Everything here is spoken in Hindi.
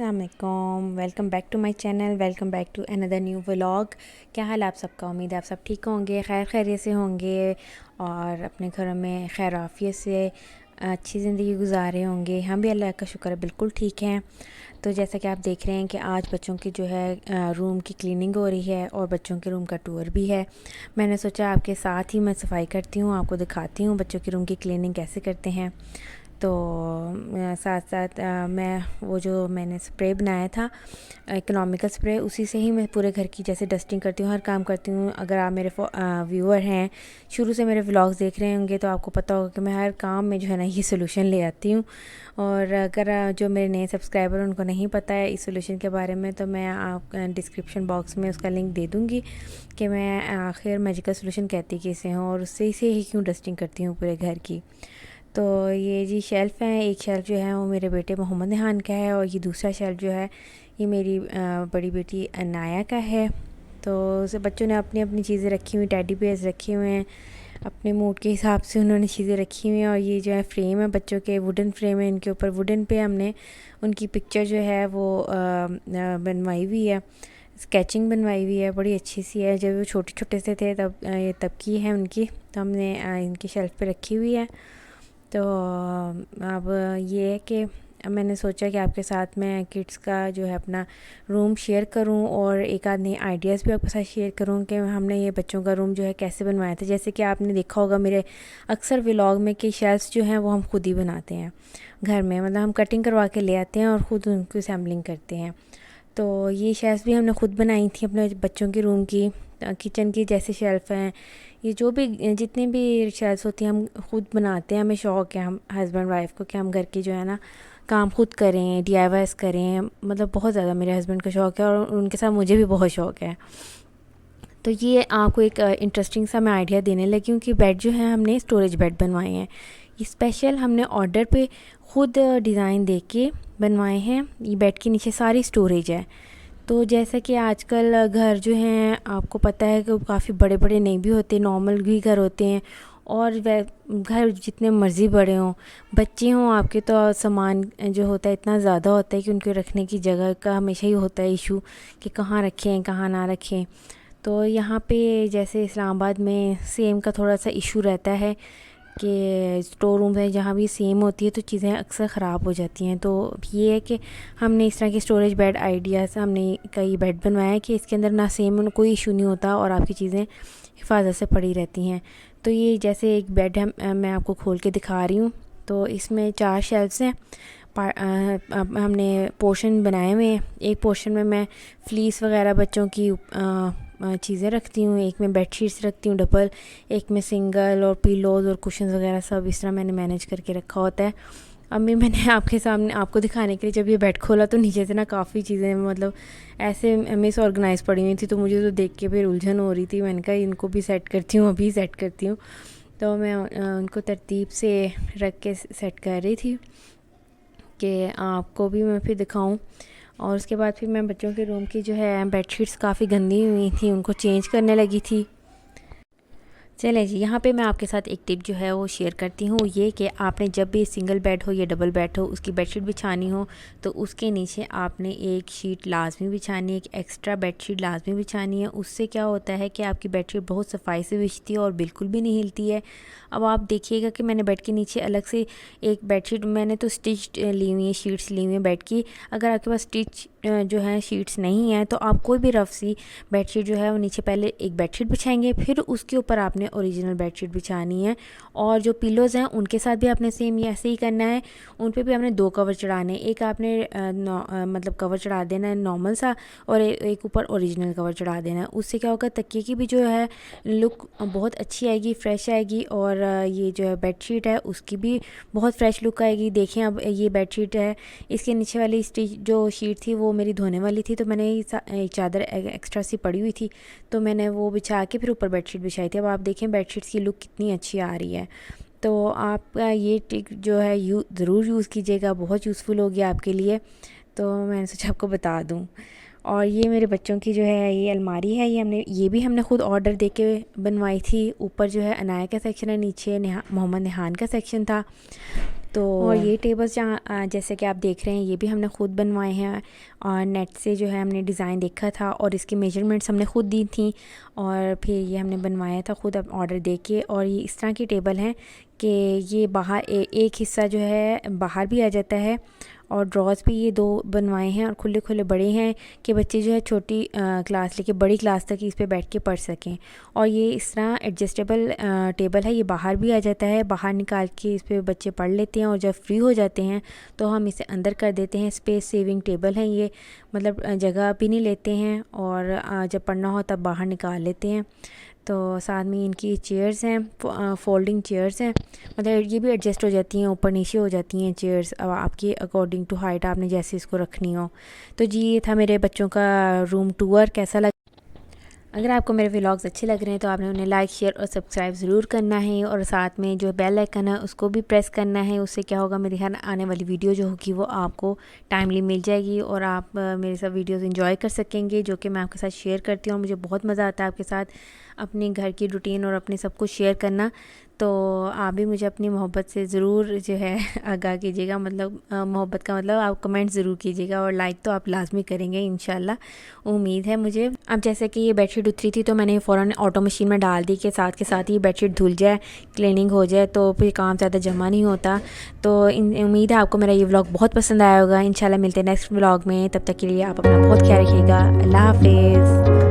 अस्सलामुअलैकुम, welcome back to my channel, welcome back to another new vlog. क्या हाल आप सबका? उम्मीद है आप सब ठीक होंगे, खैर खैरियत से होंगे और अपने घरों में खैर आफियत से अच्छी ज़िंदगी गुजारे होंगे। हम भी अल्लाह का शुक्र है बिल्कुल ठीक हैं। तो जैसा कि आप देख रहे हैं कि आज बच्चों की जो है रूम की क्लीनिंग हो रही है और बच्चों के रूम का टूर भी है। मैंने सोचा आपके साथ ही मैं सफाई करती हूँ, आपको दिखाती हूँ बच्चों की रूम की क्लीनिंग कैसे करते हैं। तो साथ साथ मैं वो जो मैंने स्प्रे बनाया था इकोनॉमिकल स्प्रे, उसी से ही मैं पूरे घर की जैसे डस्टिंग करती हूँ, हर काम करती हूँ। अगर आप मेरे व्यूअर हैं, शुरू से मेरे व्लॉग्स देख रहे होंगे तो आपको पता होगा कि मैं हर काम में जो है ना ये सोल्यूशन ले आती हूँ। और अगर जो मेरे नए सब्सक्राइबर उनको नहीं पता है इस सोल्यूशन के बारे में तो मैं आप डिस्क्रिप्शन बॉक्स में उसका लिंक दे दूँगी कि मैं आखिर मैजिकल सोल्यूशन कहती किसे हूँ और उससे ही क्यों डस्टिंग करती हूँ पूरे घर की। तो ये जी शेल्फ़ है, एक शेल्फ़ जो है वो मेरे बेटे मोहम्मद निहान का है और ये दूसरा शेल्फ़ जो है ये मेरी बड़ी बेटी अनाया का है। तो सब बच्चों ने अपनी अपनी चीज़ें रखी हुई, टेडी बेयर्स रखे हुए हैं, अपने मूड के हिसाब से उन्होंने चीज़ें रखी हुई हैं। और ये जो है फ्रेम है बच्चों के, वुडन फ्रेम है, इनके ऊपर वुडन पे हमने उनकी पिक्चर जो है वो बनवाई हुई है, स्केचिंग बनवाई हुई है, बड़ी अच्छी सी है। जब वो छोटे छोटे से थे तब की है उनकी, तो हमने इनकी शेल्फ़ पे रखी हुई है। तो अब ये है कि मैंने सोचा कि आपके साथ मैं किड्स का जो है अपना रूम शेयर करूं और एक आध नए आइडियाज़ भी आपके साथ शेयर करूं कि हमने ये बच्चों का रूम जो है कैसे बनवाया था। जैसे कि आपने देखा होगा मेरे अक्सर व्लॉग में कि शेल्फ्स जो हैं वो हम खुद ही बनाते हैं घर में, मतलब हम कटिंग करवा के ले आते हैं और ख़ुद उनको असेंबलिंग करते हैं। तो ये शेल्फ़ भी हमने खुद बनाई थी अपने बच्चों के रूम की, किचन की जैसे शेल्फ़ हैं, ये जो भी जितनी भी शेल्फ़ होती हैं हम खुद बनाते हैं। हमें शौक़ है, हम हस्बैंड वाइफ को, कि हम घर की जो है ना काम खुद करें, DIYs करें, मतलब बहुत ज़्यादा मेरे हस्बैंड का शौक़ है और उनके साथ मुझे भी बहुत शौक़ है। तो ये आपको एक इंटरेस्टिंग सा मैं आइडिया देने लगी हूँ कि बेड जो है हमने स्टोरेज बेड बनवाए हैं। ये स्पेशल हमने ऑर्डर पे ख़ुद डिज़ाइन दे के बनवाए हैं। ये बेड के नीचे सारी स्टोरेज है। तो जैसा कि आजकल घर जो हैं आपको पता है कि काफ़ी बड़े बड़े नहीं भी होते, नॉर्मल भी घर होते हैं। और वह घर जितने मर्ज़ी बड़े हों, बच्चे हों आपके, तो सामान जो होता है इतना ज़्यादा होता है कि उनके रखने की जगह का हमेशा ही होता है इशू कि कहाँ रखें कहाँ ना रखें। तो यहाँ पे जैसे इस्लामाबाद में सेम का थोड़ा सा इशू रहता है कि स्टोर रूम है जहाँ भी सेम होती है तो चीज़ें अक्सर ख़राब हो जाती हैं। तो ये है कि हमने इस तरह की स्टोरेज बेड आइडिया से हमने कई बेड बनवाया है कि इसके अंदर ना सेम कोई इशू नहीं होता और आपकी चीज़ें हिफाजत से पड़ी रहती हैं। तो ये जैसे एक बेड है, मैं आपको खोल के दिखा रही हूँ। तो इसमें 4 शेल्फ्स हैं। हमने पोर्शन बनाए हुए हैं। एक पोर्शन में मैं फ्लीस वगैरह बच्चों की चीज़ें रखती हूँ, एक में बेडशीट्स रखती हूँ डबल, एक में सिंगल, और पिलोज़ और कुशन्स वगैरह सब इस तरह मैंने मैनेज करके रखा होता है। अम्मी मैंने आपके सामने आपको दिखाने के लिए जब ये बेड खोला तो नीचे से ना काफ़ी चीज़ें मतलब ऐसे मिसऑर्गेनाइज पड़ी हुई थी, तो मुझे तो देख के फिर उलझन हो रही थी। मैंने कहा इनको भी सेट करती हूँ, अभी सेट करती हूँ। तो मैं उनको तरतीब से रख के सेट कर रही थी कि आपको भी मैं फिर दिखाऊं। और उसके बाद फिर मैं बच्चों के रूम की जो है बेडशीट्स काफ़ी गंदी हुई थी, उनको चेंज करने लगी थी। चलें जी, यहाँ पे मैं आपके साथ एक टिप जो है वो शेयर करती हूँ, ये कि आपने जब भी सिंगल बेड हो या डबल बेड हो उसकी बेडशीट बिछानी हो तो उसके नीचे आपने एक शीट लाजमी बिछानी है, एक एक्स्ट्रा बेडशीट लाजमी बिछानी है। उससे क्या होता है कि आपकी बेडशीट बहुत सफाई से बिछती है और बिल्कुल भी नहीं हिलती है। अब आप देखिएगा कि मैंने बेड के नीचे अलग से एक बेडशीट, मैंने तो स्टिच ली हुई है, शीट्स ली हुई हैं बेड की। अगर आपके पास स्टिच जो है शीट्स नहीं है तो आप कोई भी रफ सी बेडशीट जो है वो नीचे पहले एक बेडशीट बिछाएंगे, फिर उसके ऊपर आपने ओरिजिनल बेडशीट बिछानी है। और जो पिलोज़ हैं उनके साथ भी आपने सेम ये ऐसे ही करना है। उन पे भी आपने 2 कवर चढ़ाने, एक आपने मतलब कवर चढ़ा देना है नॉर्मल सा, और एक ऊपर ओरिजिनल कवर चढ़ा देना है। उससे क्या होगा, तकिए की भी जो है लुक बहुत अच्छी आएगी, फ्रेश आएगी, और ये जो है बेडशीट है उसकी भी बहुत फ्रेश लुक आएगी। देखें अब ये बेडशीट है, इसके नीचे वाली स्टिच जो शीट थी वो मेरी धोने वाली थी, तो मैंने एक चादर एक्स्ट्रा सी पड़ी हुई थी तो मैंने वो बिछा के फिर ऊपर बेडशीट बिछाई थी। अब आप देखें बेडशीट्स की लुक कितनी अच्छी आ रही है। तो आपका ये टिक जो है ज़रूर यूज़ कीजिएगा, बहुत यूज़फुल होगी आपके लिए। तो मैंने सोचा आपको बता दूँ। और ये मेरे बच्चों की जो है ये अलमारी है, ये भी हमने ख़ुद ऑर्डर दे के बनवाई थी। ऊपर जो है अनाया का सेक्शन है, नीचे मोहम्मद निहान का सेक्शन था। तो और ये टेबल्स जहाँ जैसे कि आप देख रहे हैं ये भी हमने ख़ुद बनवाए हैं और नेट से जो है हमने डिज़ाइन देखा था और इसकी मेजरमेंट्स हमने ख़ुद दी थी और फिर ये हमने बनवाया था ख़ुद अब ऑर्डर दे के। और ये इस तरह की टेबल हैं कि ये बाहर एक हिस्सा जो है बाहर भी आ जाता है और ड्रॉज भी ये 2 बनवाए हैं और खुले खुले बड़े हैं कि बच्चे जो है छोटी क्लास लेके बड़ी क्लास तक इस पे बैठ के पढ़ सकें। और ये इस तरह एडजस्टेबल टेबल है, ये बाहर भी आ जाता है, बाहर निकाल के इस पे बच्चे पढ़ लेते हैं और जब फ्री हो जाते हैं तो हम इसे अंदर कर देते हैं। स्पेस सेविंग टेबल है ये, मतलब जगह भी नहीं लेते हैं और जब पढ़ना हो तब बाहर निकाल लेते हैं। तो साथ में इनकी चेयर्स हैं, फोल्डिंग चेयर्स हैं, मतलब ये भी एडजस्ट हो जाती हैं, ऊपर नीचे हो जाती हैं चेयर्स अब आपकी अकॉर्डिंग टू हाइट आपने जैसे इसको रखनी हो। तो जी ये था मेरे बच्चों का रूम टूर। कैसा लगा? अगर आपको मेरे व्लॉग्स अच्छे लग रहे हैं तो आपने उन्हें लाइक शेयर और सब्सक्राइब ज़रूर करना है और साथ में जो बेल आइकन है उसको भी प्रेस करना है। उससे क्या होगा, मेरी हर आने वाली वीडियो जो होगी वो आपको टाइमली मिल जाएगी और आप मेरे साथ वीडियोस एंजॉय कर सकेंगे जो कि मैं आपके साथ शेयर करती हूँ। और मुझे बहुत मज़ा आता है आपके साथ अपने घर की रूटीन और अपने सब कुछ शेयर करना। तो आप भी मुझे अपनी मोहब्बत से ज़रूर जो है आगाह कीजिएगा, मतलब मोहब्बत का मतलब आप कमेंट ज़रूर कीजिएगा और लाइक तो आप लाजमी करेंगे इंशाल्लाह, उम्मीद है मुझे। अब जैसे कि ये बेडशीट उतरी थी तो मैंने फ़ौरन ऑटो मशीन में डाल दी कि साथ के साथ ही बेडशीट धुल जाए, क्लीनिंग हो जाए, तो फिर काम ज़्यादा जमा नहीं होता। तो उम्मीद है आपको मेरा ये व्लॉग बहुत पसंद आया होगा। इंशाल्लाह मिलते हैं नेक्स्ट व्लॉग में, तब तक के लिए आप अपना बहुत ख्याल रखिएगा। अल्लाह हाफिज़।